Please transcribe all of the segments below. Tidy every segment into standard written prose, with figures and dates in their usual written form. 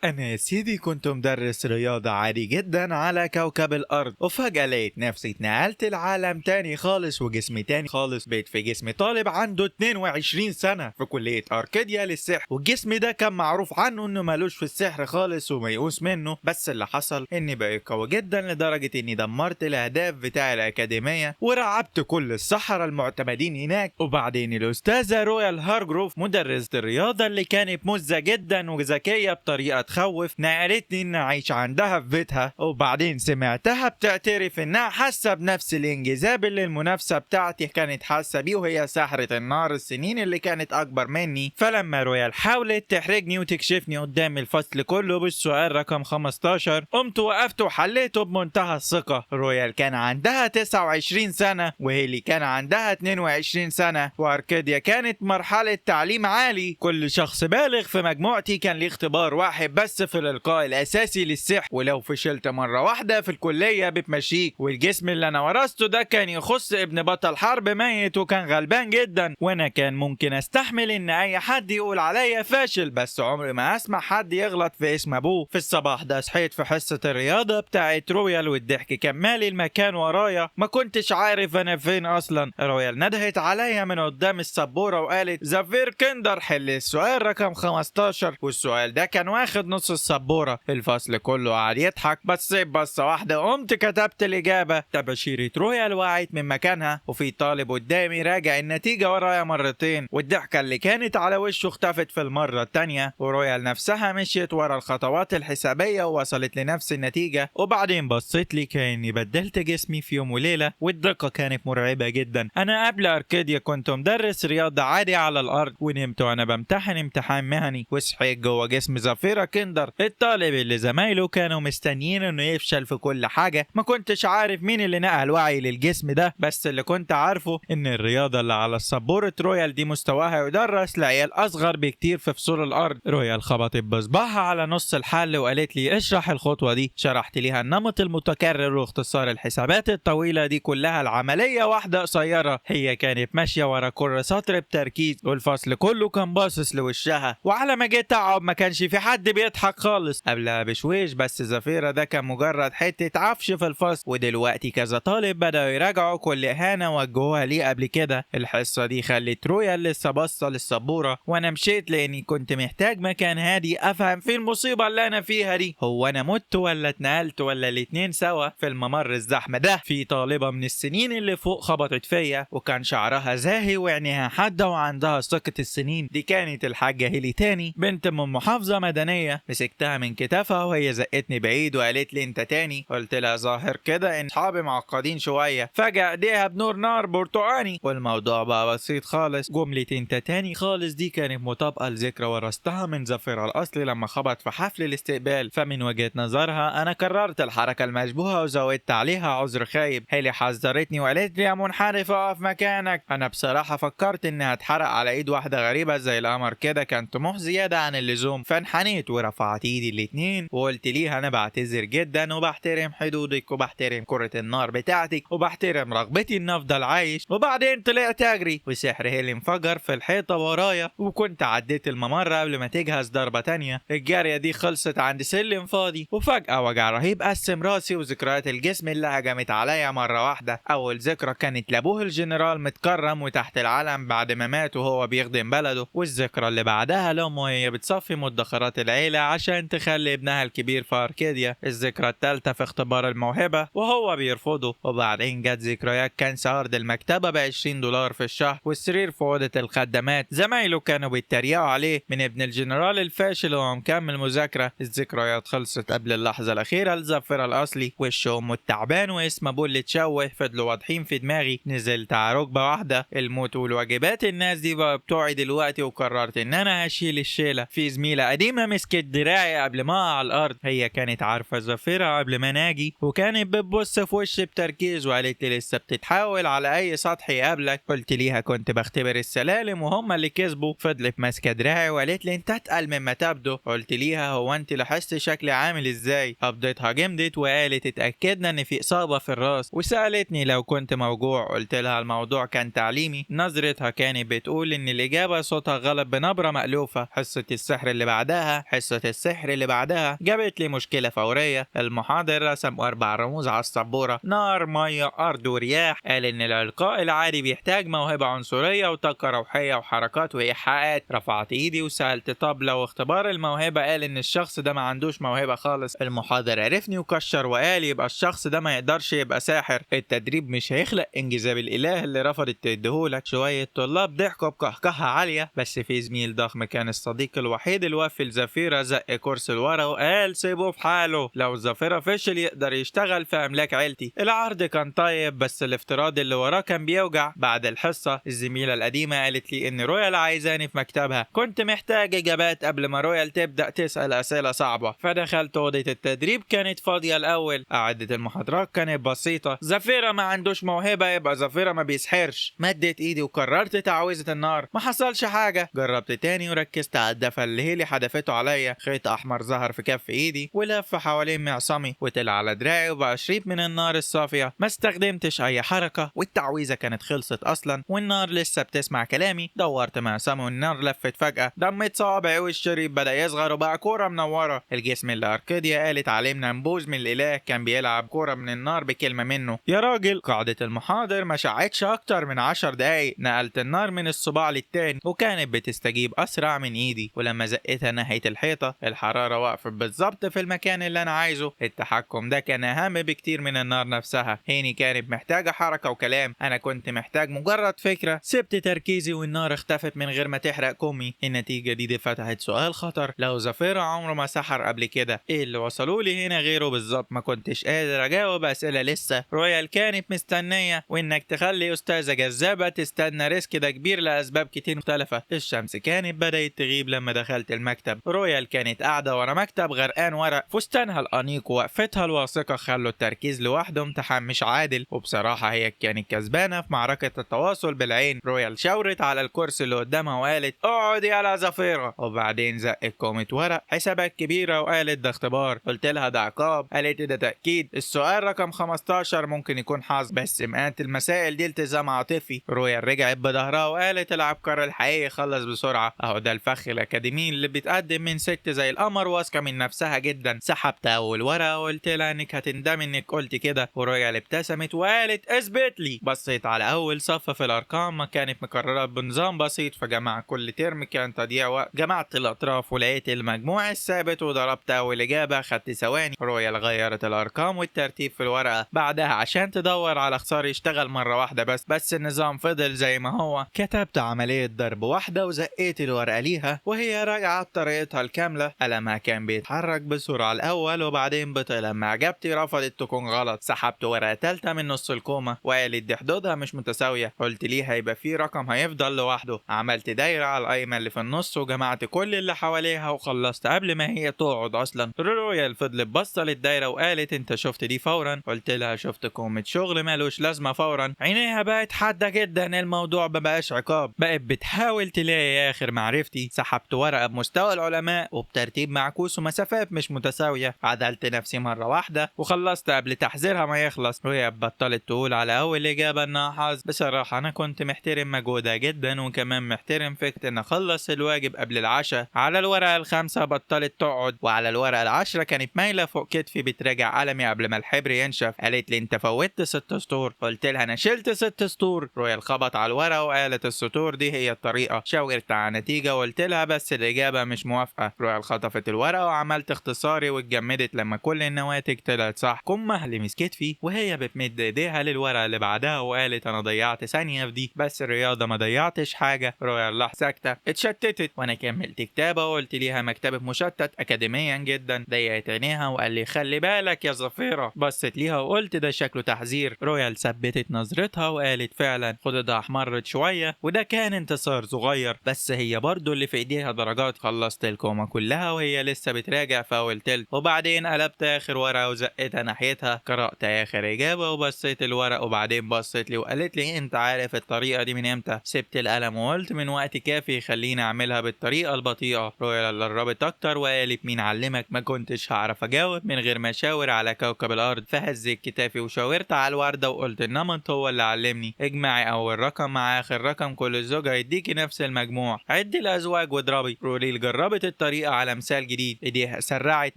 أنا يا سيدي كنت مدرس رياضة عادي جدا على كوكب الأرض، وفجأة لقيت نفسي اتنقلت لعالم تاني خالص وجسمي تاني خالص. بقيت في جسم طالب عنده 22 سنة في كلية أركاديا للسحر، والجسم ده كان معروف عنه إنه مالوش في السحر خالص وميؤوس منه. بس اللي حصل إني بقيت قوي جدا لدرجة إني دمرت الأهداف بتاع الأكاديمية ورعبت كل السحرة المعتمدين هناك. وبعدين الأستاذة رويال هارجروف مدرسة الرياضة اللي كانت مزة جدا وذكية بطريقة تخوف نقلتني ان اعيش عندها في بيتها. وبعدين سمعتها بتعترف انها حاسه بنفس الانجذاب اللي المنافسه بتاعتي كانت حاسه بيه، وهي ساحره النار السنين اللي كانت اكبر مني. فلما رويال حاولت تحرجني وتكشفني قدام الفصل كله بالسؤال رقم 15 قمت وقفت وحليته بمنتهى الثقه. رويال كان عندها 29 سنه وهيلي كان عندها 22 سنه، واركاديا كانت مرحله تعليم عالي. كل شخص بالغ في مجموعتي كان ليه اختبار واحد بس في الإلقاء الأساسي للسحر، ولو فشلت مرة واحدة في الكلية بتمشيك. والجسم اللي أنا ورثته ده كان يخص ابن بطل حرب ميت وكان غلبان جدا، وأنا كان ممكن أستحمل إن أي حد يقول عليا فاشل، بس عمري ما أسمع حد يغلط في اسم أبوه. في الصباح ده صحيت في حصة الرياضة بتاعت رويال والضحك كان مالي المكان ورايا، ما كنتش عارف أنا فين أصلا. رويال ندهت عليا من قدام السبورة وقالت زافير كندر حل السؤال رقم 15، والسؤال ده كان واخد نص السبورة. الفصل كله قاعد يضحك، بصيت بصة واحدة قمت كتبت الإجابة. تبشيرة رويال وقعت من مكانها، وفي طالب قدامي راجع النتيجة ورايا مرتين، والضحكة اللي كانت على وشه اختفت في المرة التانية. ورويال نفسها مشيت ورا الخطوات الحسابية ووصلت لنفس النتيجة. وبعدين بصيت لي كأني بدلت جسمي في يوم وليلة، والدقة كانت مرعبة جدا. أنا قبل أركاديا كنت مدرس رياضة عادي على الأرض، ونمت وأنا بمتحن امتحان مهني، وصحيت جوه جسم زافيرا كندر الطالب اللي زمايله كانوا مستنيين انه يفشل في كل حاجة. ما كنتش عارف مين اللي نقل وعي للجسم ده، بس اللي كنت عارفه ان الرياضة اللي على السبورة رويال دي مستواها يدرس لعيال اصغر بكتير في فصول الارض. رويال خبطت بصباعها على نص الحل وقالت لي اشرح الخطوة دي. شرحت ليها النمط المتكرر واختصار الحسابات الطويلة دي كلها العملية واحدة قصيرة. هي كانت ماشية ورا كل سطر بتركيز، والفصل كله كان باصص لوشها. وعلى ما جيت اقعد ما كانش في حد بيضحك خالص. قبلها بشويش بس زفيرة ده كان مجرد حتة عفش في الفصل، ودلوقتي كذا طالب بدأوا يراجعوا كل إهانة وجهوها ليه قبل كده. الحصة دي خلت رويال لسه باصة للسبورة، وانا مشيت لاني كنت محتاج مكان هادي افهم فيه المصيبة اللي انا فيها دي. هو انا مت ولا اتنقلت ولا الاتنين سوا؟ في الممر الزحمة ده في طالبة من السنين اللي فوق خبطت فيا، وكان شعرها زاهي وعينيها حادة وعندها ثقة السنين. دي كانت الحاجة هيلي تاني بنت من محافظة مدنية. مسكتها من كتافها وهي زقتني بعيد وقالت لي انت تاني. قلت لها ظاهر كده ان اصحابي معقدين شوية. فجأة ايديها بنور نار برتقاني والموضوع بقى بسيط خالص. جملة انت تاني خالص دي كانت مطابقة لذكرى ورثتها من زفيرة الاصلي لما خبط في حفل الاستقبال، فمن وجهة نظرها انا كررت الحركة المشبوهة وزودت عليها عذر خايب. هيلي حذرتني وقالت لي يا منحرف اقف مكانك. انا بصراحة فكرت انها اتحرق على ايد واحدة غريبة زي القمر كده، كان طموح زيادة عن اللزوم، فانحنيت ورفعت ايدي الاتنين وقلت ليها انا بعتذر جدا وبحترم حدودك وبحترم كرة النار بتاعتك وبحترم رغبتي ان افضل عايش. وبعدين طلعت اجري وسحر هيلي انفجر في الحيطة ورايا، وكنت عديت الممر قبل ما تجهز ضربة تانية. الجارية دي خلصت عند سلم فاضي، وفجأة وجع رهيب قسم راسي وذكريات الجسم اللي هجمت عليا مرة واحدة. اول ذكرى كانت لابوه الجنرال متكرم وتحت العلم بعد ما مات وهو بيخدم بلده، والذكرى اللي بعدها لامه وهي بتصفي مدخرات العيلة عشان تخلي ابنها الكبير في أركاديا. الذكرى الثالثة في اختبار الموهبة وهو بيرفضه. وبعدين جت ذكريات كنس أرض المكتبة ب$20 في الشهر، والسرير في أوضة الخدمات. زمايله كانوا بيتريقوا عليه من ابن الجنرال الفاشل وهو مكمل مذاكرة. الذكريات خلصت قبل اللحظة الأخيرة لزفر الأصلي. وش أمه التعبان واسم أبوه اللي اتشوه فضلوا واضحين في دماغي. نزلت على ركبة واحدة. الموت والواجبات الناس دي بقى بتوعي دلوقتي، وقررت إن أنا هشيل الشيلة. في زميلة قديمة مسكت دراعي قبل ما أقع على الأرض. هي كانت عارفة زفيرة قبل ما ناجي، وكانت بتبص في وشي بتركيز وقالت لي لسه بتتحاول على أي سطح يقابلك. قلت ليها كنت بختبر السلالم وهم اللي كسبوا. فضلت ماسكة دراعي وقالت لي أنت أتقل مما تبدو. قلت ليها هو أنت لاحظت شكلي عامل إزاي؟ قبضتها جمدت وقالت اتأكدنا إن في إصابة في الراس، وسألتني لو كنت موجوع. قلت لها الموضوع كان تعليمي. نظرتها كانت بتقول إن الإجابة صوتها غلط بنبرة مألوفة. حصة السحر اللي بعدها حصة حصة السحر اللي بعدها جابت لي مشكلة فورية. المحاضر رسم 4 رموز على السبورة: نار، مية، أرض، ورياح. قال إن الإلقاء العادي بيحتاج موهبة عنصرية وطاقة روحية وحركات وإيحاءات. رفعت إيدي وسألت طب لو اختبار الموهبة قال إن الشخص ده ما عندوش موهبة خالص؟ المحاضر عرفني وكشر وقال يبقى الشخص ده ما يقدرش يبقى ساحر، التدريب مش هيخلق انجذاب الإله اللي رفضت تديهولك. شوية طلاب ضحكوا بقهقهة عالية، بس في زميل ضخم كان الصديق الوحيد الوفي لزفيرة زق كرسي لورا وقال سيبوه في حاله، لو زفيرة فشل يقدر يشتغل في أملاك عيلتي. العرض كان طيب بس الافتراض اللي وراه كان بيوجع. بعد الحصة الزميلة القديمة قالت لي إن رويال عايزاني في مكتبها، كنت محتاج إجابات قبل ما رويال تبدأ تسأل أسئلة صعبة. فدخلت أوضة التدريب، كانت فاضية الأول. قعدة المحاضرات كانت بسيطة: زفيرة ما عندوش موهبة يبقى زفيرة ما بيسحرش. مدت إيدي وكررت تعويذة النار، ما حصلش حاجة. جربت تاني وركزت على الدفع اللي هيلي حدفته عليا. خيط أحمر ظهر في كف إيدي ولف حوالين معصمي وطلع على دراعي وبقى شريط من النار الصافية. ما استخدمتش أي حركة والتعويذة كانت خلصت أصلا والنار لسه بتسمع كلامي. دورت معصمي والنار لفت فجأة، دمت صوابعي والشريط بدأ يصغر وبقى كورة منورة. الجسم اللي أركيديا قالت عليه منبوذ من الإله كان بيلعب كورة من النار بكلمة منه. يا راجل، قاعدة المحاضر ما شعتش أكتر من 10 دقايق. نقلت النار من الصباع للتاني وكانت بتستجيب أسرع من إيدي، ولما زقتها ناحية الحيطة الحرارة وقفت بالظبط في المكان اللي أنا عايزه. التحكم ده كان أهم بكتير من النار نفسها. هيني كانت محتاجة حركة وكلام، أنا كنت محتاج مجرد فكرة. سبت تركيزي والنار اختفت من غير ما تحرق كمي. النتيجة دي فتحت سؤال خطر: لو زفيرة عمره ما سحر قبل كده، إيه اللي وصلوا لي هنا غيره بالظبط؟ ما كنتش قادر أجاوب أسئلة لسه. رويال كانت مستنية، وإنك تخلي أستاذة جذابة تستنى ريسك ده كبير لأسباب كتير مختلفة. الشمس كانت بدأت تغيب لما دخلت المكتب. رويال كانت قاعدة ورا مكتب غرقان ورق. فستانها الأنيق ووقفتها الواثقة خلوا التركيز لوحده امتحان مش عادل، وبصراحة هي كانت كسبانة في معركة التواصل بالعين. رويال شاورت على الكرسي اللي قدامها وقالت اقعدي على زفيرة، وبعدين زقت كومة ورق حسابات كبيرة وقالت ده اختبار. قلت لها ده عقاب. قالت ده تأكيد. السؤال رقم 15 ممكن يكون حظ، بس مئات المسائل دي التزام عاطفي. رويال رجعت بظهرها وقالت العبقري الحقيقي خلص بسرعة. اهو ده الفخ الأكاديمي اللي بيتقدم من ست زي القمر واثقة من نفسها جدا. سحبت أول ورقة وقلت لها انك هتندمي انك قلت كده، ورويال ابتسمت وقالت اثبت لي. بصيت على أول صف في الأرقام، ما كانت مكررة بنظام بسيط فجمع كل ترم كان تضييع وقت. جمعت الأطراف ولقيت المجموع الثابت وضربت أول إجابة. خدت ثواني. رويال غيرت الأرقام والترتيب في الورقة. بعدها عشان تدور على خسار يشتغل مرة واحدة بس النظام فضل زي ما هو. كتبت عملية ضرب واحدة وزقيت الورقة ليها وهي راجعة بطريقتها الكاملة. قلمها كان بيتحرك بسرعة الأول وبعدين بطء. لما عجبتي رفضت تكون غلط. سحبت ورقة تالتة من نص الكومة وقالت دي حدودها مش متساوية. قلت ليه هيبقى في رقم هيفضل لوحده. عملت دايرة على القايمة اللي في النص وجمعت كل اللي حواليها وخلصت قبل ما هي تقعد أصلا. رويال فضلت بصة للدايرة وقالت انت شفت دي فورا؟ قلت لها شفت كومة شغل مالوش لازمة فورا. عينيها بقت حادة جدا. الموضوع مبقاش عقاب، بقت بتحاول تلاقي آخر معرفتي. سحبت ورقة بمستوى العلماء وبترتيب معكوس ومسافات مش متساوية. عدلت نفسي مرة واحدة وخلصت قبل تحذيرها ما يخلص. رويال بطلت تقول على أول إجابة إنها حظ. بصراحة أنا كنت محترم مجهودها جدا وكمان محترم فكرة إن أخلص الواجب قبل العشاء. على الورقة الخامسة بطلت تقعد، وعلى الورقة العشرة كانت مايلة فوق كتفي بتراجع قلمي قبل ما الحبر ينشف. قالت لي أنت فوتت 6 سطور. قلت لها أنا شلت 6 سطور. رويال خبط على الورقة وقالت السطور دي هي الطريقة. شاورت على نتيجة وقلت لها بس الإجابة مش موافقة. رويال خطفت الورقة وعملت اختصاري واتجمدت لما كل النواتج طلعت صح. كمها اللي مسكت فيه وهي بتمد ايديها للورقة اللي بعدها وقالت انا ضيعت ثانية في دي، بس الرياضة ما ضيعتش حاجة. رويال لح ساكتة اتشتتت وانا كملت كتابة وقلت ليها مكتبة مشتت اكاديميا جدا. ضيقت عينيها وقال لي خلي بالك يا زفيرة. بصت ليها وقلت ده شكله تحذير. رويال ثبتت نظرتها وقالت فعلا. خدودها احمرت شوية وده كان انتصار صغير، بس هي برضو اللي في ايديها درجات. خلصت الكومة كلها وهي لسه بتراجع في اول تلت، وبعدين قلبت اخر ورقة وزقتها ناحيتها. قرأت اخر اجابة وبصيت الورق وبعدين بصيت لي وقالت لي انت عارف الطريقة دي من امتى؟ سبت القلم وقلت من وقت كافي يخليني اعملها بالطريقة البطيئة. رويال قربت اكتر وقالت مين علمك؟ ما كنتش هعرف اجاوب من غير ما اشاور على كوكب الارض. فهزيت كتافي وشاورت على الوردة وقلت النمط هو اللي علمني. اجمعي اول رقم مع اخر رقم، كل زوجة يديكي نفس المجموع. عدي الازواج واضربي. روليل جربت الطريقة الطريقة على مثال جديد. ايديها سرعت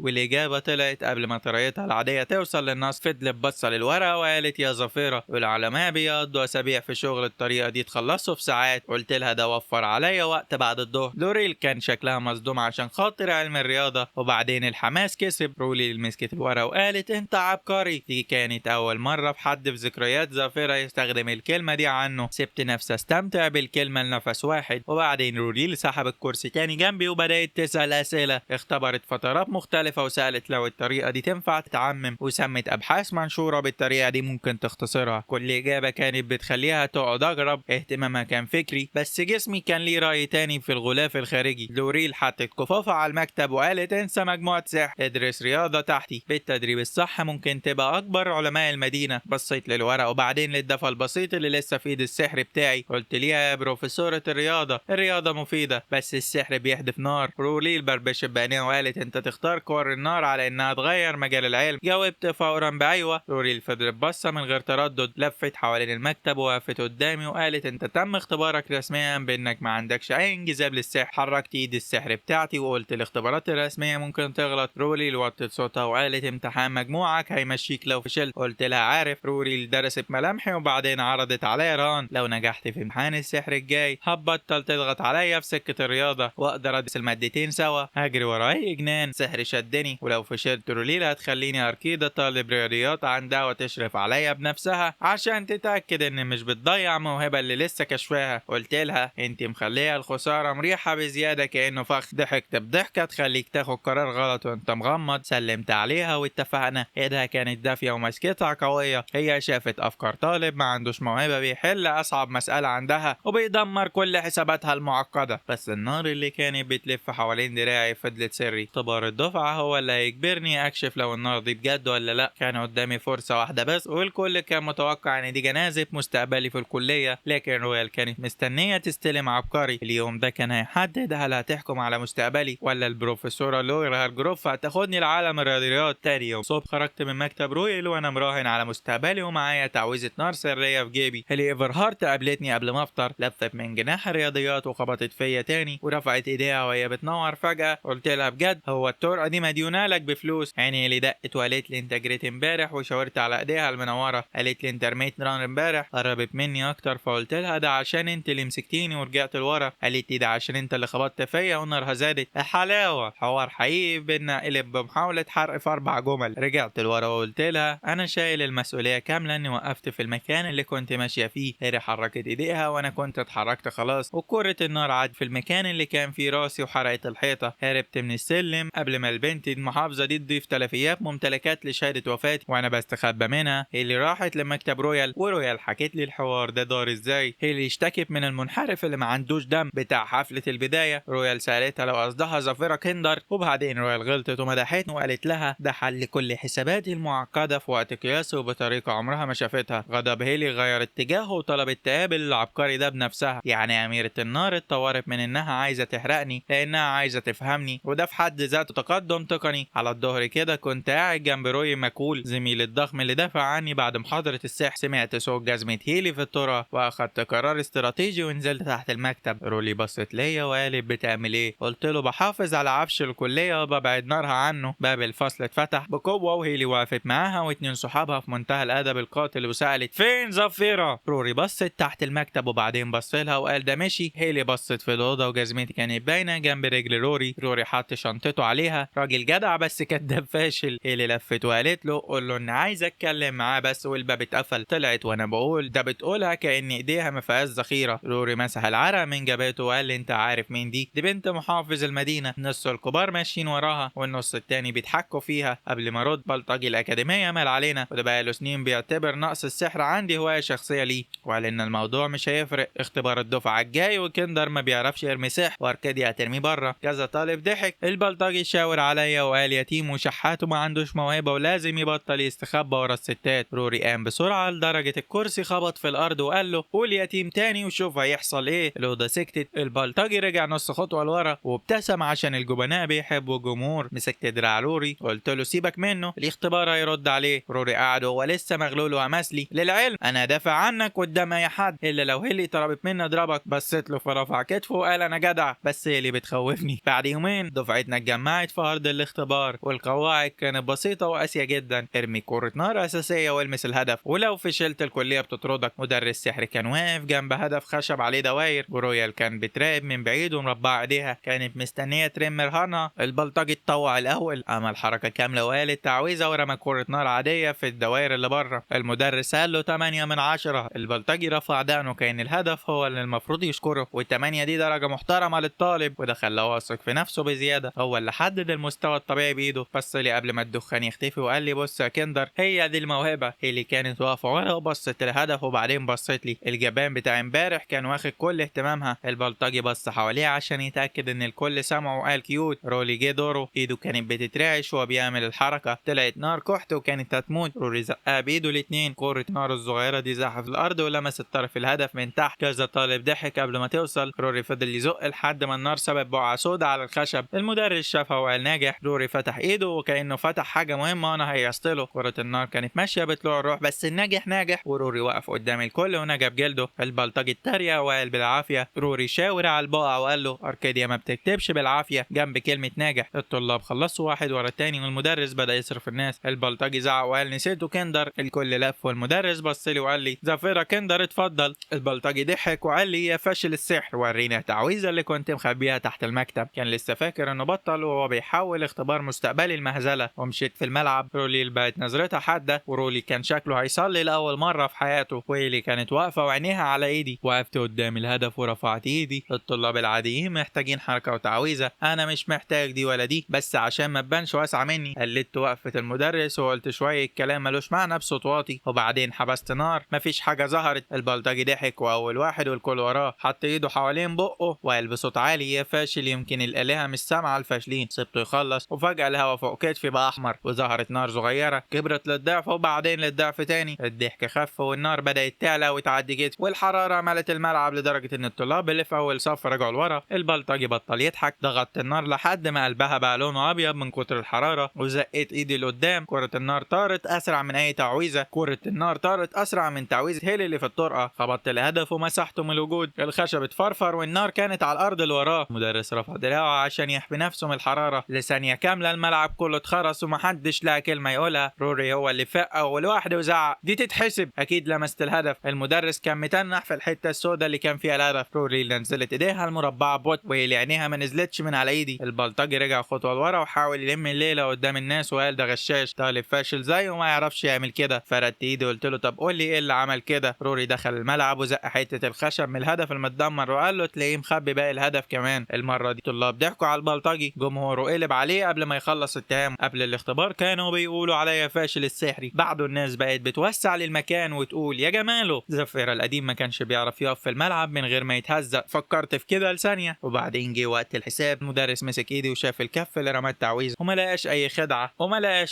والإجابة طلعت قبل ما طريقتها العادية توصل للنص. فضلت بصة للورقة وقالت يا ظفيرة والعلماء بيقضوا أسابيع في شغل الطريقة دي تخلصوا في ساعات. قلت لها ده وفر عليا وقت بعد الظهر. لوريل كان شكلها مصدوم عشان خاطر علم الرياضة، وبعدين الحماس كسب. رولي مسكت الورقة وقالت انت عبقري. دي كانت أول مرة في حد في ذكريات ظفيرة يستخدم الكلمة دي عنه. سبت نفسي استمتع بالكلمة لنفس واحد، وبعدين رولي سحب الكرسي تاني جنبي وبدأت تسأل أسئلة. اختبرت فترات مختلفة وسألت لو الطريقة دي تنفع تتعمم، وسمت أبحاث منشورة بالطريقة دي ممكن تختصرها. كل إجابة كانت بتخليها تقعد أغرب. اهتمامها كان فكري بس جسمي كان ليه رأي تاني في الغلاف الخارجي. لوريل حطت كفافة على المكتب وقالت انسى مجموعة سحر، ادرس رياضة تحتي. بالتدريب الصح ممكن تبقى أكبر علماء المدينة. بصيت للورق وبعدين للدفع البسيط اللي لسه في ايد السحر بتاعي. قلت ليها يا بروفيسورة الرياضة مفيدة بس السحر بيحدف نار. رولي بربشت بعينيها وقالت انت تختار كور النار على انها تغير مجال العلم. جاوبت فورا بايوه. رولي فضلت بصة من غير تردد، لفت حوالين المكتب ووقفت قدامي وقالت انت تم اختبارك رسميا بانك ما عندكش اي انجذاب للسحر. حركت ايد السحر بتاعتي وقلت الاختبارات الرسمية ممكن تغلط. رولي وطت صوتها وقالت امتحان مجموعك هيمشيك لو فشلت. قلت لها عارف. رولي درست ملامحي وبعدين عرضت عليا رهان لو نجحت في امتحان السحر الجاي هتبطل تضغط عليا في سكة الرياضة واقدر ادرس المادتين سوا. هجري ورا اي جنان سحر شدني، ولو فشلت رولي هتخليني اركيدة طالب رياضيات عندها وتشرف عليا بنفسها عشان تتأكد ان مش بتضيع موهبة اللي لسه كشفاها. قلت لها انت مخليها الخسارة مريحة بزيادة كأنه فخ. ضحكت بضحكة تخليك تاخد قرار غلط وانت مغمض. سلمت عليها واتفقنا. ايدها كانت دافية ومسكتها قوية. هي شافت افكار طالب ما عندوش موهبة بيحل اصعب مسألة عندها وبيدمر كل حساباتها المعقدة. بس النار اللي كانت بتلف حوالين دراعي فضلت سري. اختبار الدفعة هو اللي هيجبرني اكشف لو النار دي بجد ولا لا. كان قدامي فرصة واحدة بس والكل كان متوقع ان دي جنازة مستقبلي في الكلية، لكن رويال كانت مستنية تستلم عبقري. اليوم ده كان هيحدد هل هتحكم على مستقبلي ولا البروفيسورة لورا هالجروف هتاخدني لعالم الرياضيات. تاني يوم صبح خرجت من مكتب رويال وانا مراهن على مستقبلي ومعايا تعويذة نار سرية في جيبي. هيلي ايفرهارت قابلتني قبل ما افطر، لفت من جناح الرياضيات وخبطت فيا تاني ورفعت ايديها وهي بتنور فجأة. قلت لها بجد هو الطرقة دي مديونة لك بفلوس؟ عيني اللي دقت وقالت لي انت جريت امبارح، وشاورت على ايديها المنورة. قالت لي انت رميت نار امبارح. قربت مني اكتر فقلت لها ده عشان انت اللي مسكتيني ورجعت لورا. قالت لي ده عشان انت اللي خبطت فيا ونارها زادت. حلاوة حوار حقيقي بينا قلب بمحاولة حرق في 4 جمل. رجعت لورا وقلت لها انا شايل المسؤولية كاملة اني وقفت في المكان اللي كنت ماشية فيه. هيري حركت ايديها وانا كنت اتحركت خلاص، وكرة النار عاد في المكان اللي كان فيه راسي وحرقت الحيطة. هربت من السلم قبل ما البنت المحافظة دي تضيف تلفيات ممتلكات لشهادة وفاتي وانا بستخبى منها. هي اللي راحت لمكتب رويال ورويال حكت لي الحوار ده دار ازاي. هي اللي اشتكت من المنحرف اللي ما عندوش دم بتاع حفلة البداية. رويال سألتها لو قصدها ظفيرة كندر، وبعدين رويال غلطت ومدحتني وقالت لها ده حل كل حساباتي المعقدة في وقت قياسي وبطريقة عمرها ما شافتها. غضب هيلي غير اتجاهه وطلبت تقابل العبقري ده بنفسها. يعني أميرة النار اتطورت من انها عايزة تحرقني لانها عايزة تفهمني، وده في حد ذاته تقدم تقني. على الظهر كده كنت قاعد جنب روي ماكول زميلي الضخم اللي دافع عني بعد محاضرة السحر. سمعت صوت جزمة هيلي في الطرق واخدت قرار استراتيجي ونزلت تحت المكتب. رولي بصت ليا وقالت بتعمل ايه؟ قلت له بحافظ على عفش الكلية وببعد نارها عنه. باب الفصل اتفتح بقوة وهيلي وقفت معاها واتنين صحابها في منتهى الادب القاتل وسألت فين ظفيرة؟ روري بصت تحت المكتب وبعدين بص لها وقال ده مشي. هيلي بصت في الأوضة وجزمتي كانت باينة جنب رجل روري. روري حط شنطته عليها. راجل جدع بس كداب فاشل. هيلي لفت وقالت له قول له ان عايز اتكلم معاه بس، والباب اتقفل. طلعت وانا بقول ده بتقولها كأن ايديها ما فيهاش ذخيرة. روري مسح العرق من جبهته وقال لي انت عارف مين دي؟ دي بنت محافظ المدينة، نص الكبار ماشيين وراها والنص التاني بيضحكوا فيها. قبل ما رد بلطجي الأكاديمية مال علينا وده بقاله سنين بيعتبر نقص السحر عندي هواية شخصية ليه، وقال ان الموضوع مش هيفرق. اختبار الدفعة الجاي وكندر ما بيعرفش يرمي سحر واركادي هترمي بره. كذا طالب ضحك. البلطجي شاور عليا وقال يتيم وشحات وما عندوش موهبة ولازم يبطل يستخبى ورا الستات. روري قام بسرعة لدرجة الكرسي خبط في الأرض وقال له قول يتيم تاني وشوف هيحصل ايه. الأوضة سكتت. البلطجي رجع نص خطوة لورا وابتسم عشان الجبناء بيحبوا الجمهور. مسكت دراع روري قلت له سيبك منه الاختبار هيرد عليه. روري قعد وهو لسه مغلول ومسلي للعلم انا دافع عنك قدام اي حد الا لو هيلي طلبت مني اضربك. بصيت له فرفع كتفه وقال انا جدع بس هيلي بتخوفني. بعد يومين دفعتنا اتجمعت في ارض الاختبار، والقواعد كانت بسيطه وقاسيه جدا. ارمي كره نار اساسيه والمس الهدف، ولو فشلت الكليه بتطردك. مدرس سحري كان واقف جنب هدف خشب عليه دواير، ورويال كان بتراقب من بعيد ومربعه ايديها، كانت مستنيه ترم رهانها. البلطجي اتطوع الاول، عمل حركه كامله وقال التعويذه ورمى كره نار عاديه في الدوائر اللي بره. المدرس قال له 8 من 10. البلطجي رفع دقنه كأن الهدف هو اللي المفروض يشكره، وال8 دي درجه محترمه للطالب، وده خلاه واثق في نفسه بزياده. هو اللي حدد المستوى الطبيعي بايده. بص لي قبل ما الدخان يختفي وقال لي بص يا كندر، هي دي الموهبه. هي اللي كانت واقفه ورا وبصت للهدف وبعدين بصت لي. الجبان بتاع امبارح كان واخد كل اهتمامها. البلطجي بص حواليه عشان يتاكد ان الكل سمعه وقال كيوت. رولي جه دوره، ايده كانت بتترعش وهو بيعمل الحركه، طلعت نار كحت وكانت هتموت. رولي زقها بايده الاتنين. كره نار الصغيره دي زحف الارض ولمست طرف الهدف من تحت. كذا طالب ضحك قبل ما توصل. روري فضل يزق لحد ما النار سبب بقعه سودا على الخشب. المدرس شافها وقال ناجح. روري فتح ايده وكانه فتح حاجه مهمه وانا هيصت له. كره النار كانت ماشيه بطلوع الروح، بس الناجح ناجح. وروري وقف قدام الكل ونجب جلده. البلطجي اتريق وقال بالعافيه. روري شاور على البقعه وقال له اركاديا ما بتكتبش بالعافيه جنب كلمه ناجح. الطلاب خلصوا واحد ورا التاني والمدرس بدا يصرف الناس. البلطجي زعق وقال نسيته كندر. الكل لف والمدرس بص لي وقال لي زفيرة كندر اتفضل. البلطجي ضحك وقال لي يا فاشل السحر، ورينا التعويذه اللي كنت مخبيها تحت المكتب. كان لسه فاكر انه بطل وهو بيحاول اختبار مستقبلي المهزله. ومشيت في الملعب. رولي بقت نظرتها حاده، ورولي كان شكله هيصلي لاول مره في حياته. ويلي كانت واقفه وعينيها على ايدي. وقفت قدام الهدف ورفعت ايدي. الطلاب العاديين محتاجين حركه وتعويذه، انا مش محتاج دي ولا دي، بس عشان ما تبانش واسعه مني. قلدت وقفه المدرس وقلت شويه كلام ملوش معنى بصوت واطي، وبعدين حبست نار. مفيش حاجه ظهرت. البلطجي ضحك واول واحد والكل وراه، حط ايده حوالين بقه وقال بصوت عالي يا فاشل، يمكن الالهه مش سامعه الفاشلين. سبته يخلص، وفجاه الهوا فوق كتفي بقى احمر، وظهرت نار صغيره كبرت للضعف وبعدين للضعف تاني. الضحك خف والنار بدات تعلى وتعدي كتفي، والحراره ملت الملعب لدرجه ان الطلاب اللي في اول صف رجعوا لورا. البلطجي بطل يضحك. ضغطت النار لحد ما قلبها بقى لونه ابيض من كتر الحراره، وزقيت ايدي لقدام. كره النار طارت اسرع من اي تعويذه. كره النار طارت اسرع من تعويذه هيلي اللي في الطرقه. خبطت الهدف ومسحته من الوجود. الخشب اتفرفر والنار كانت على الارض اللي وراه. المدرس رفع دراعه عشان يحمي نفسه من الحراره. لثانيه كامله الملعب كله اتخرس ومحدش لقى كلمه يقولها. روري هو اللي فاق اول واحد وزعق دي تتحسب، اكيد لمست الهدف. المدرس كان متنح في الحته السوداء اللي كان فيها الهدف. روري اللي نزلت ايديها المربعه بوت، واللي عينيها ما نزلتش من على ايدي. البلطجي رجع خطوه لورا وحاول يلم الليله قدام الناس وقال ده غشاش، طالب فاشل زيه وما يعرفش يعمل كده. فردت ايدي وقلت له طب قول لي ايه اللي عمل كده. روري دخل الملعب وزق حته الخشب من الهدف المتدمر وقال له تلاقيه مخبي باقي الهدف كمان. المره دي الطلاب ضحكوا على البلطجي. جمهوره قلب عليه قبل ما يخلص اتهامه. قبل الاختبار كانوا بيقولوا عليا فاشل السحري، بعده الناس بقت بتوسع للمكان وتقول يا جماله. زفير القديم ما كانش بيعرف يقف في الملعب من غير ما يتهزق. فكرت في كده لثانيه، وبعدين جه وقت الحساب. المدرس مسك ايدي وشاف الكف اللي رمى التعويذه وما لقاش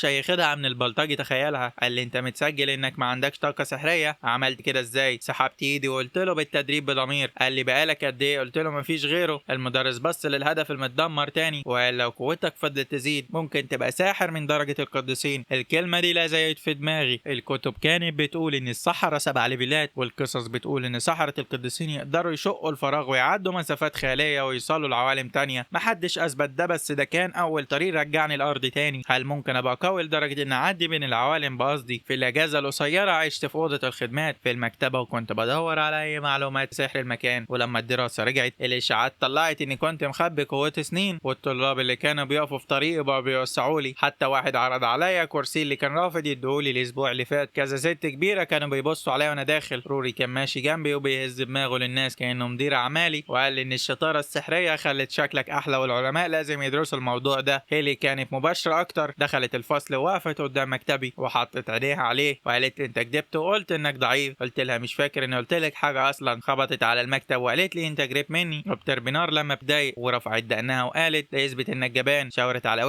اي خدعه من البلطجي تخيلها. قال لي انت متسجل انك ما عندكش طاقه سحريه. عملت كده ازاي؟ سحبت ايدي وقلت له بالتدريب بضمير. قال لي بقالك قد ايه؟ قلت له مفيش غيره. المدرس بص للهدف المتدمر تاني وقال لو قوتك فضلت تزيد ممكن تبقى ساحر من درجه القديسين. الكلمه دي لزقت في دماغي. الكتب كانت بتقول ان السحرة 7 ليفلات، والقصص بتقول ان سحرة القديسين يقدروا يشقوا الفراغ ويعدوا مسافات خياليه ويوصلوا لعوالم تانية. محدش اثبت ده، بس ده كان اول طريق رجعني الارض تاني. هل ممكن ابقى قوي لدرجه ان اعدي بين العوالم بقصدي؟ في الاجازه القصيره عشت في اوضه الخدمات في المكتبه وكنت بدور على اي معلومات سحر المكان. ولما الدراسه رجعت الاشاعات طلعت اني كنت مخبي قوتي سنين، والطلاب اللي كانوا بيقفوا في طريقي بقوا بيوسعوا لي. حتى واحد عرض عليا كرسي اللي كان رافض يديهولي الاسبوع اللي فات. كذا ست كبيره كانوا بيبصوا عليا وانا داخل. روري كان ماشي جنبي وبيهز دماغه للناس كانه مدير اعمالي، وقال لي ان الشطاره السحريه خلت شكلك احلى والعلماء لازم يدرسوا الموضوع ده. هيلي كانت مباشره اكتر، دخلت الفصل ووقفت قدام مكتبي وحطت ايديها عليه وقالت لي انت كدبت وقلت انك ضعيف. قلت لها مش فاكر اني قلت لك حاجه اصلا. خبطت على المكتب وقالت لي انت جريت مني وبتربي نار لما بتضايق، ورفعت دقنها وقالت ده يثبت انك جبان. شاورت على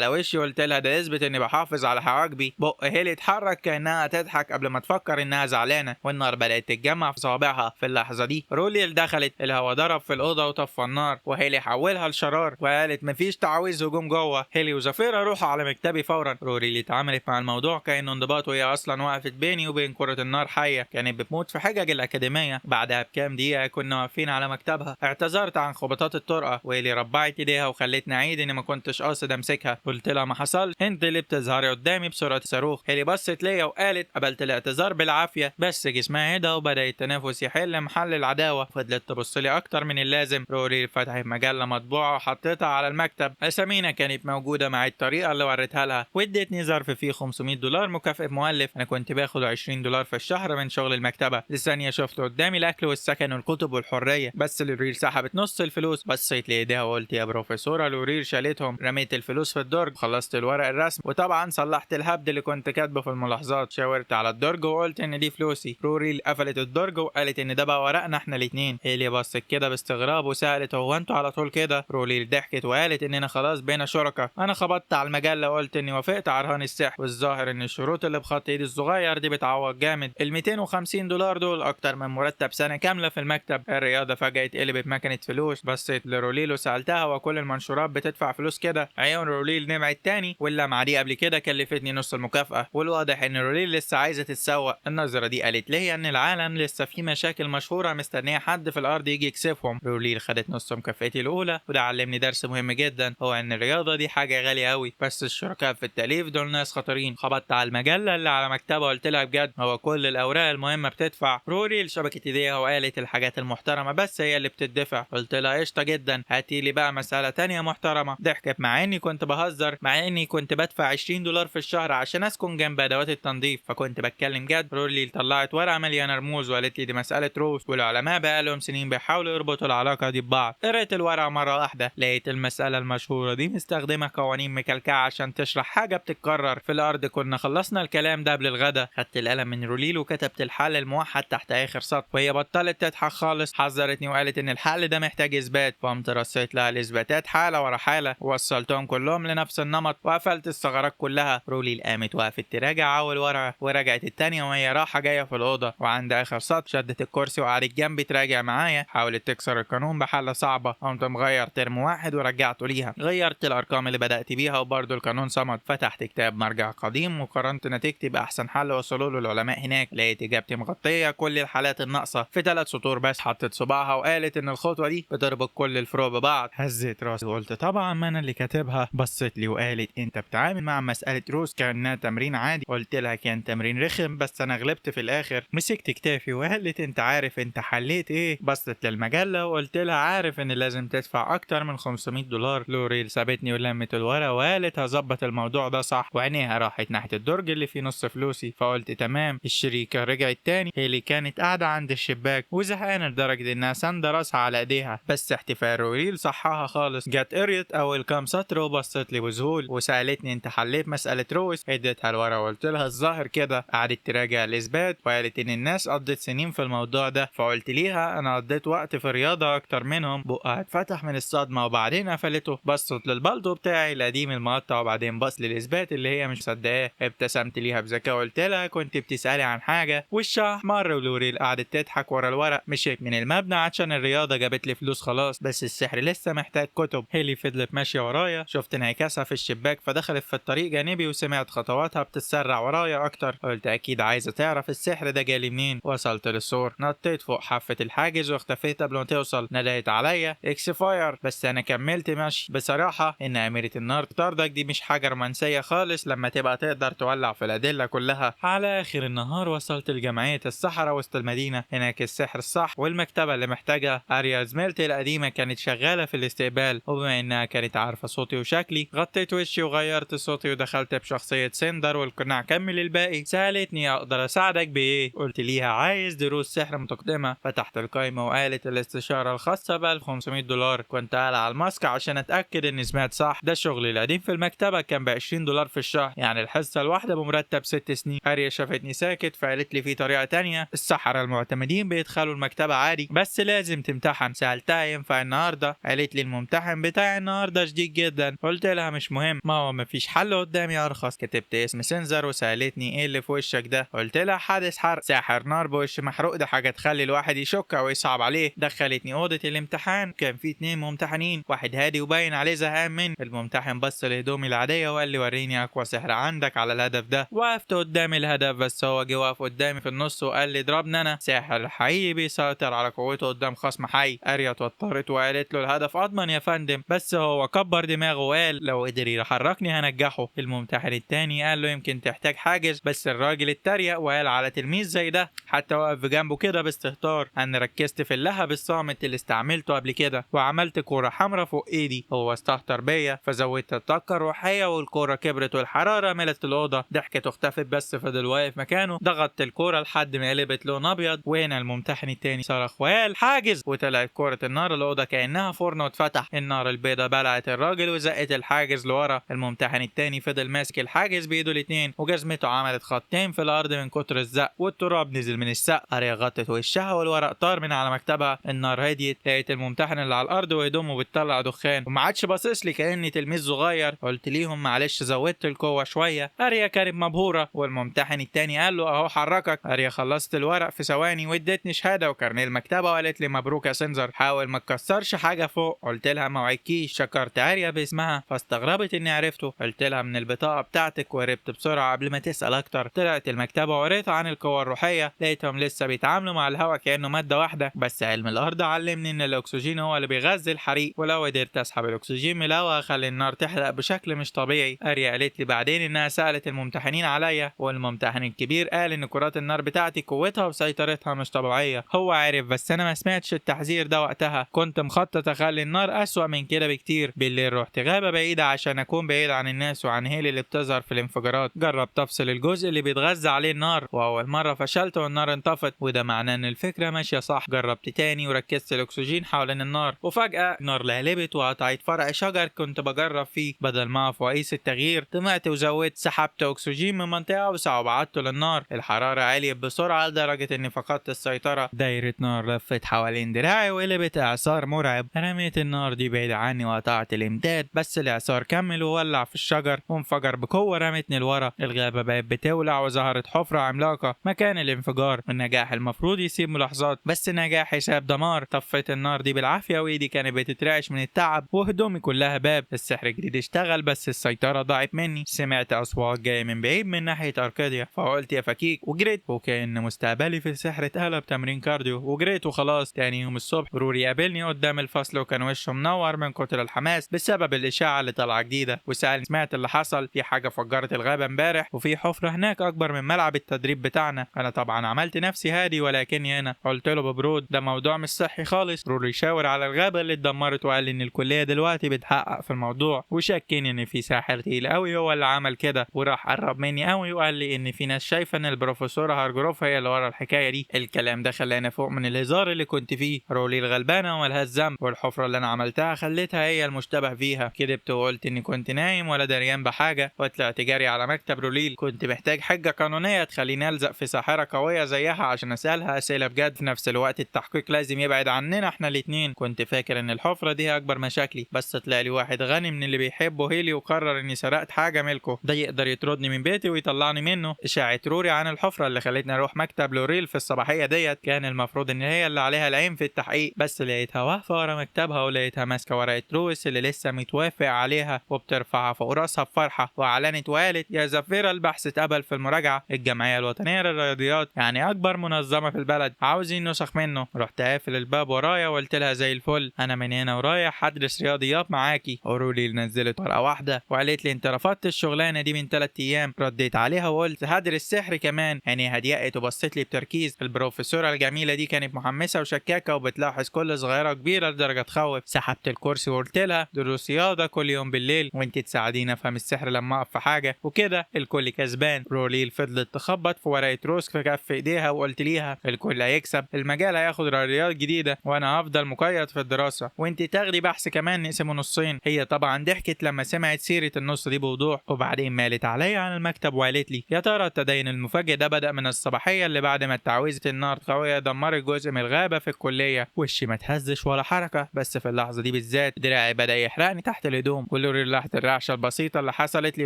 وشي وقلت لها ده يثبت اني بحافظ على حواجبي. بق هيلي اتحرك كانها تضحك قبل ما تفكر انها زعلانه، والنار بدات تتجمع في صوابعها. في اللحظه دي روليل دخلت. الهوا ضرب في الاوضه وطفى النار، وهيلي حولها لشرار وقالت مفيش تعويذ هجوم جوه. هيلي وزفيره روحوا على مكتبي فورا. روري اللي اتعاملت مع الموضوع كانه انضباط، وهي اصلا وقفت بيني وبين كره النار حيه كانت بتموت في حجج الاكاديميه. بعدها بكام دقيقه كنا واقفين على مكتبها. اعتذرت عن خبطات الطرقه المكافأة، وإلي ربعت ايديها وخلتني اعيد اني ما كنتش قاصد امسكها. قلت لها ما حصلش، انت اللي بتظهري قدامي بسرعة صاروخ. هيلي بصت ليا وقالت قبلت الاعتذار بالعافية، بس جسمها هدا وبدأ التنافس يحل محل العداوة. فضلت تبص لي اكتر من اللازم. روري فتحت مجلة مطبوعة وحطيتها على المكتب. اسامينا كانت موجودة مع الطريقة اللي وريتها لها، وادتني ظرف فيه $500 مكافأة مؤلف. انا كنت باخد $20 في الشهر من شغل المكتبة. لثانية شفت قدامي الاكل والسكن والكتب والحرية، بس لوريل سحبت نص الفلوس. بصيت لايديها وقلت يا بروفيسورة لوريل شالتهم. رميت الفلوس في الدرج وخلصت الورق الرسم، وطبعا صلحت الهبد اللي كنت كاتبه في الملاحظات. شاورت على الدرج وقلت ان دي فلوسي. روريل قفلت الدرج وقالت ان ده بقى ورقنا احنا الاتنين. هيلي بصت كده باستغراب وسالت هو انتوا على طول كده؟ روريل ضحكت وقالت اننا خلاص بقينا شركاء. انا خبطت على المجله وقلت اني وافقت على رهان السحر، والظاهر ان الشروط اللي بخط ايدي الصغير دي بتعوض جامد. ال $250 دول اكتر من مرتب سنه كامله في المكتب. الرياضه فجاه اتقلبت مكنه فلوس. بصيت لروليل وسالتها وكل المنشورات بتدفع فلوس كده؟ عيون روليل نمعت تاني، واللمعه دي قبل كده كلفتني نص المكافاه. والواضح ان روليل لسه عايزه تتسوق. النظره دي قالت لي ان العالم لسه فيه مشاكل مشهوره مستنيه حد في الارض يجي يكسفهم. روليل خدت نص مكافاتي الاولى، وده علمني درس مهم جدا، هو ان الرياضه دي حاجه غاليه قوي، بس الشركاء في التاليف دول ناس خطرين. خبطت على المجله اللي على مكتبها وقلت لها بجد هو كل الاوراق المهمه بتدفع؟ روليل شبكت ايديها وقالت الحاجات المحترمه بس هي اللي بتدفع. قلت لها قشطه جدا، هاتي لي بقى مساله تانية محترمه. ضحكت مع اني كنت بهزر، مع اني كنت بدفع $20 في الشهر عشان اسكن جنب ادوات التنظيف، فكنت بتكلم جد. روليل طلعت ورقه مليانه رموز وقالت لي دي مساله روز، والعلماء بقى لهم سنين بيحاولوا يربطوا العلاقه دي ببعض. قريت الورقه مره واحده لقيت المساله المشهوره دي مستخدمه قوانين مكلكعه عشان تشرح حاجه بتتكرر في الارض. كنا خلصنا الكلام ده قبل الغدا. خدت القلم من روليل وكتبت الحل الموحد تحت اخر سطر، وهي بطلت تضحك خالص. حذرتني وقالت ان الحل ده محتاج اثبات. فقمت رصيت لها الاثباتات حاله ورا حاله ووصلتهم كلهم لنفس النمط وقفلت الثغرات كلها. روليل قامت وقفت تراجع اول ورقه ورجعت التانيه وهي رايحه جايه في الاوضه، وعند اخر سطر شدت الكرسي وقعدت جنبي تراجع معايا. حاولت تكسر القانون بحاله صعبه. قمت مغير ترم واحد ورجعته ليها. غيرت الارقام اللي بدات بيها وبرضه القانون صمد. فتحت كتاب مرجع قديم وقارنت نتيجتي باحسن حل وصلوا له العلماء هناك. لقيت اجابتي مغطيه كل الحالات الناقصه في 3 سطور بس. حطت صباعها وقالت ان الخطوه دي بتربط كل الفروق ببعض. هزيت راسي وقلت طبعا ما انا اللي كاتبها. بصت لي وقالت انت بتعامل مع مساله روز كانها تمرين عادي. قلت لها كان تمرين رخم بس انا غلبت في الاخر. مسكت كتافي وقالت انت عارف انت حليت ايه؟ بصت للمجله وقلت لها عارف ان لازم تدفع اكتر من $500. لوريل سابتني ولمت الورقه وقالت هظبط الموضوع ده صح، وعينيها راحت ناحيه الدرج اللي فيه نص فلوسي. فقلت تمام. الشريكه رجعت تاني. هي اللي كانت قاعده عند الشباك وزهقانه لدرجه انها ساندة راسها على ايديها، بس احتفال روريل صحها خالص. جت قريت اول كام سطر وبصت لي بذهول وسالتني انت حليت مساله روز؟ اديتها الورقه وقلت لها الظاهر كده. قعدت تراجع الاثبات وقالت ان الناس قضت سنين في الموضوع ده. فقلت ليها انا قضيت وقت في الرياضه اكتر منهم. بقها اتفتح من الصدمه وبعدين قفلته. بصت للبلطو بتاعي القديم المقطع وبعدين بص للاثبات اللي هي مش مصدقاه. ابتسمت ليها بذكاء وقلت لها كنت بتسالي عن حاجه؟ وشها احمر ولوريل قعدت تضحك ورا الورق. مشيت من المبنى عشان الرياضه جابت لي فلوس خلاص، بس السحر لسه محتاج كتب. هيلي فضلت ماشيه ورايا. شفت انعكاسها في الشباك فدخلت في الطريق جانبي وسمعت خطواتها بتتسرع ورايا اكتر. قلت اكيد عايزه تعرف السحر ده جالي منين. وصلت للسور، نطيت فوق حافه الحاجز واختفيت قبل ما توصل. ندهت عليا اكسفاير بس انا كملت ماشي. بصراحه ان اميره النار طاردك دي مش حاجه رومانسيه خالص لما تبقى تقدر تولع في الادله كلها. على اخر النهار وصلت لجمعيه السحره وسط المدينه. هناك السحر الصح والمكتبه اللي محتاجها. اريا زميلتي القديمه كانت شغاله في الاستقبال، وبما انها كانت عارفه صوتي وشكلي غطيت وشي وغيرت صوتي ودخلت بشخصيه سندر والقناع كمل الباقي. سالتني اقدر اساعدك بايه؟ قلت ليها عايز دروس سحر متقدمه. فتحت القائمه وقالت الاستشاره الخاصه ب $1500. كنت قاعد على الماسك عشان اتاكد اني سمعت صح. ده شغلي القديم في المكتبه كان ب $20 في الشهر، يعني الحصه الواحده بمرتب 6 سنين. اريا شافتني ساكت فقالت لي في طريقه تانية، السحرة المعتمدين بيدخلوا المكتبه عادي بس لازم تمتحن. سالتها ينفع النهارده؟ قالت لي الممتحن بتاعي النهارده شديد جدا. قلت لها مش مهم، ما هو مفيش حل قدامي ارخص. كتبت اسم سنزر وسالتني ايه اللي في وشك ده؟ قلت لها حادث حرق. ساحر نار بوش محروق ده حاجه تخلي الواحد يشك او يصعب عليه. دخلتني اوضه الامتحان. كان في 2 ممتحنين، واحد هادي وباين عليه زهقان مني. الممتحن بص لهدومي العاديه وقال لي وريني اقوى سحر عندك على الهدف ده. وقفت قدام الهدف بس هو جه واقف قدامي في النص وقال لي اضربني انا. ساحر حقيقي بيسيطر على قوته قدام خصم حي. اريا اتوترت وقالت وقالت له الهدف اضمن يا فندم، بس هو كبر دماغه وقال لو قدر يحركني هنجحه. الممتحن التاني قال له يمكن تحتاج حاجز، بس الراجل اتريق وقال على تلميذ زي ده حتى وقف جنبه كده باستهتار. انا ركزت في اللهب الصامت اللي استعملته قبل كده وعملت كوره حمراء فوق ايدي، هو استهتر بيا فزودت الطاقه الروحيه والكوره كبرت والحراره ملت الاوضه. ضحكت واختفت بس فضل واقف مكانه. ضغطت الكوره لحد ما قلبت لون ابيض، وهنا الممتحن التاني صرخ وقال حاجز، وطلعت كوره النار الاوضه كانها فرن واتفتح. النار البيضاء بلعت الراجل وزقت الحاجز لورا. الممتحن التاني فضل ماسك الحاجز بايده الاتنين وجزمته عملت خطين في الارض من كتر الزق، والتراب نزل من السقف. اريا غطت وشها والورق طار من على مكتبها. النار هديت، لقيت الممتحن اللي على الارض وهدومه بتطلع دخان وما عادش باصص لي كاني تلميذ صغير. قلت ليهم معلش زودت القوه شويه. اريا كانت مبهوره، والممتحن التاني قال له اهو حركك. اريا خلصت الورق في ثواني وادتني شهاده وكارنيه المكتبه وقالت لي مبروك يا سنزر، حاول ما تكسرش حاجه فوق. قلت لها ما وعدكيش. شكرت اريا باسمها فاستغربت اني عرفته. قلت لها من البطاقه بتاعتك وهربت بسرعه قبل ما تسال اكتر. طلعت المكتبه وقريت عن القوى الروحيه، لقيتهم لسه بيتعاملوا مع الهواء كانه ماده واحده، بس علم الارض علمني ان الاكسجين هو اللي بيغذي الحريق، ولو قدرت اسحب الاكسجين من الهواء اخلي النار تحرق بشكل مش طبيعي. اريا قالت لي بعدين انها سالت الممتحنين عليا، والممتحن الكبير قال ان كرات النار بتاعتي قوتها وسيطرتها مش طبيعيه. هو عارف بس انا ما سمعتش التحذير ده وقتها. كنت مخطط اخلي النار اسوأ من كده بكتير. بالليل رحت غابه بعيده عشان اكون بعيد عن الناس وعن هيل اللي بتظهر في الانفجارات. جربت افصل الجزء اللي بيتغذى عليه النار، واول مره فشلت والنار انطفت، وده معناه ان الفكره ماشيه صح. جربت تاني وركزت الاكسجين حوالين النار، وفجاه النار لهلبت وقطعت فرع شجر كنت بجرب فيه. بدل ما اقف واقيس التغيير طمعت وزودت، سحبت اكسجين من منطقه اوسع وبعته للنار. الحراره عليت بسرعه لدرجه اني فقدت السيطره. دايره نار لفت حوالين دراعي وقلبت اعصار مرعب. رميت النار دي بعيد عني وقطعت الامداد، بس الاعصار كمل وولع في الشجر وانفجر بقوه رمتني لورا. الغابه بقت بتولع وظهرت حفره عملاقه مكان الانفجار. النجاح المفروض يسيب ملاحظات، بس نجاحي ساب دمار. طفيت النار دي بالعافيه وايدي كانت بتترعش من التعب وهدومي كلها باب. السحر الجديد اشتغل بس السيطره ضاعت مني. سمعت اصوات جايه من بعيد من ناحيه اركاديا، فقلت يا فكيك وجريت، وكأن مستقبلي في السحر اتقلب تمرين كارديو وجريت وخلاص. تاني يوم الصبح روري قابلني قدام الفصل وكان وشه منور من كتر الحماس بسبب الاشاعه اللي طالعه جديده، وسالني سمعت اللي حصل، في حاجه فجرت الغابه امبارح وفي حفره هناك اكبر من ملعب التدريب بتاعنا. انا طبعا عملت نفسي هادي ولكني هنا قلت له ببرود ده موضوع مش صحي خالص. روري شاور على الغابه اللي اتدمرت وقال لي ان الكليه دلوقتي بتحقق في الموضوع، وشكني ان في ساحر تقيل قوي هو اللي عمل كده، وراح قرب مني قوي وقال لي ان في ناس شايفه ان البروفيسوره هارجروف هي اللي ورا الحكايه دي. الكلام ده خلاني فوق من الهزار اللي كنت فيه. رولي الغلبانه وملهاش ذنب، والحفره اللي انا عملتها خليتها هي المشتبه فيها. كدبت وقلت اني كنت نايم ولا دريان بحاجه وطلعت جري على مكتب روليل. كنت محتاج حجه قانونيه تخليني الزق في ساحره قويه زيها عشان اسالها اسئله بجد. في نفس الوقت التحقيق لازم يبعد عننا احنا الاتنين. كنت فاكر ان الحفره دي اكبر مشاكلي، بس طلع لي واحد غني من اللي بيحبه هيلي وقرر اني سرقت حاجه ملكه. ده يقدر يطردني من بيتي ويطلعني منه. اشاعه روري عن الحفره اللي خلتني اروح مكتب لوريل في الصباحيه ديت كان المفروض ان هي اللي عليها العين في التحقيق، بس لقيتها واقفه ورا مكتبها ولقيتها ماسكه ورقه رويس اللي لسه متوافق عليها وبترفعها فوق راسها بفرحه، واعلنت وقالت يا زفيره البحث اتقبل في المراجعه. الجمعيه الوطنيه للرياضيات يعني اكبر منظمه في البلد عاوزين نسخ منه. رحت قافل الباب ورايا وقلت لها زي الفل، انا من هنا ورايح هدرس رياضيات معاكي. روريل نزلت ورقه واحده وقالت لي انت رفضت الشغلانه دي من 3 ايام. رديت عليها وقلت هدرس سحر كمان. عينيها ضيقت وبصت لي بتركيز. البروفيسوره الجميله دي كانت محمسه وشكاكه وبتلاحظ كل صغيره كبيره لدرجه تخوف. سحبت الكرسي وقلت لها دروس رياضه كل يوم بالليل وانت تساعديني افهم السحر لما اقف في حاجه، وكده الكل كسبان. روليل فضلت تخبط في ورقه روز في كف ايديها وقلت ليها الكل هيكسب، المجال هياخد رياضيات جديده وانا هفضل مقيد في الدراسه، وانت تاخدي بحث كمان نقسمه نصين. هي طبعا ضحكت لما سمعت سيره النص دي بوضوح، وبعدين مالت عليا عن المكتب وقالت لي يا ترى التدين المفاجئ ده بدا من الصباحيه اللي بعد ما تعويذه النار قويه دمرت جزء من الغابه في الكليه. وشي ما تهزش ولا حركه، بس في اللحظه دي بالذات دراعي بدا يحرقني تحت الهدوم. ولوري لاحظت الرعشه البسيطه اللي حصلت لي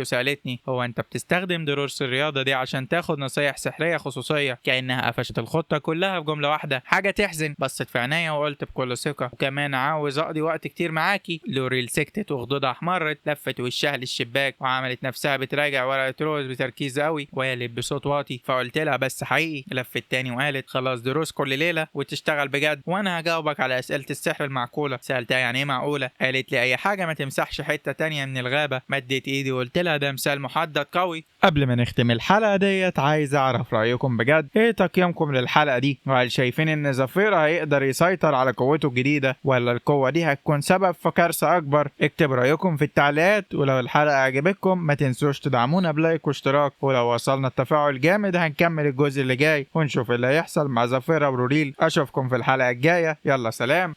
وسالتني هو انت بتستخدم دروس الرياضه دي عشان تاخد نصايح سحريه خصوصيه؟ كانها قفشت الخطه كلها في جمله واحده. حاجه تحزن. بصت في عينيا وقلت بكل ثقه وكمان عاوز اقضي وقت كتير معاكي. لوريل سكتت وخدودها احمرت، لفت وشها للشباك وعملت نفسها بتراجع ورقه روز بتركيز قوي وقالت بصوت واطي. فقلت لها بس حقيقي. لفت تاني وقالت خلاص دروس كل ليله وتشتغل بجد وانا هجاوبك على اسئله السحر السحر المعقولة. سألتها يعني ايه معقولة؟ قالت لي اي حاجة ما تمسحش حتة تانية من الغابة. مديت ايدي وقلت لها ده مثال محدد قوي. قبل ما نختم الحلقة ديت عايز اعرف رأيكم بجد، ايه تقييمكم للحلقة دي؟ وهل شايفين ان زفيرة هيقدر يسيطر على قوته الجديدة، ولا القوة دي هتكون سبب في كارثة اكبر؟ اكتب رأيكم في التعليقات، ولو الحلقة عجبتكم ما تنسوش تدعمونا بلايك واشتراك، ولو وصلنا التفاعل جامد هنكمل الجزء اللي جاي ونشوف اللي هيحصل مع زفيرة وروريل. اشوفكم في الحلقة الجاية، يلا سلام.